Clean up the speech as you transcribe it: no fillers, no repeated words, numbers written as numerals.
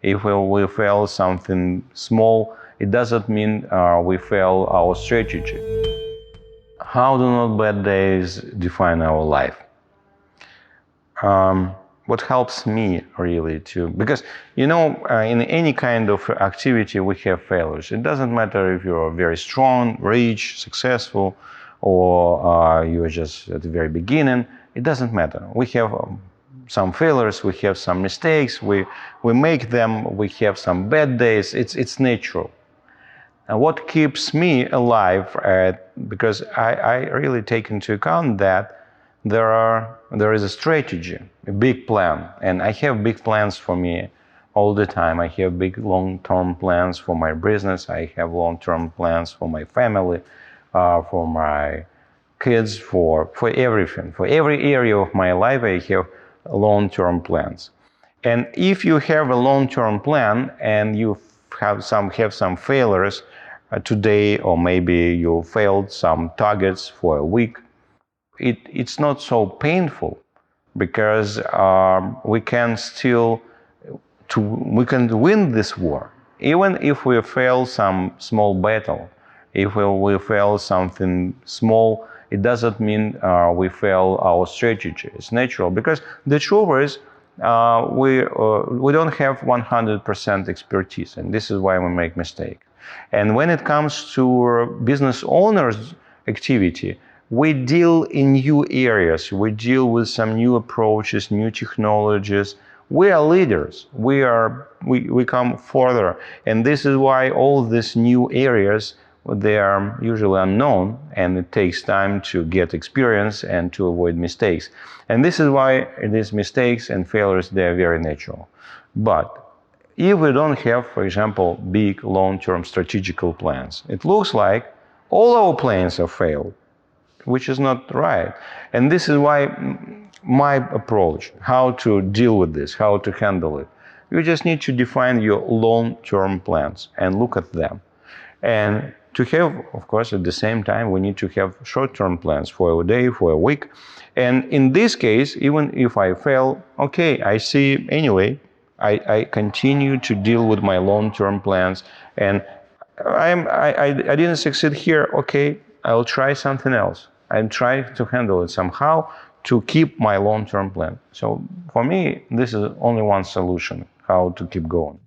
If we fail something small, it doesn't mean we fail our strategy. How do not bad days define our life? What helps me really because in any kind of activity we have failures. It doesn't matter if you're very strong, rich, successful, or you're just at the very beginning. It doesn't matter. We have some failures, we have some mistakes, we make them, we have some bad days. It's natural. And what keeps me alive, because I really take into account that there is a strategy, a big plan, and I have big plans for me all the time. I have big long-term plans for my business. I have long-term plans for my family, for my kids, for everything. For every area of my life, I have long-term plans. And if you have a long-term plan and you have some failures today, or maybe you failed some targets for a week, it's not so painful, because we can win this war. Even if we fail some small battle, if we fail something small, it doesn't mean we fail our strategy. It's natural, because the truth is we don't have 100% expertise, and this is why we make mistakes. And when it comes to business owners' activity, we deal in new areas. We deal with some new approaches, new technologies. We are leaders. We come further, and this is why all these new areas, they are usually unknown, and it takes time to get experience and to avoid mistakes. And this is why these mistakes and failures, they are very natural. But if we don't have, for example, big long-term strategical plans, it looks like all our plans have failed, which is not right. And this is why my approach, how to deal with this, how to handle it. You just need to define your long-term plans and look at them. And to have, of course, at the same time, we need to have short-term plans for a day, for a week. And in this case, even if I fail, okay, I see anyway, I continue to deal with my long-term plans. And I didn't succeed here, okay, I'll try something else. I'll try to handle it somehow to keep my long-term plan. So for me, this is only one solution, how to keep going.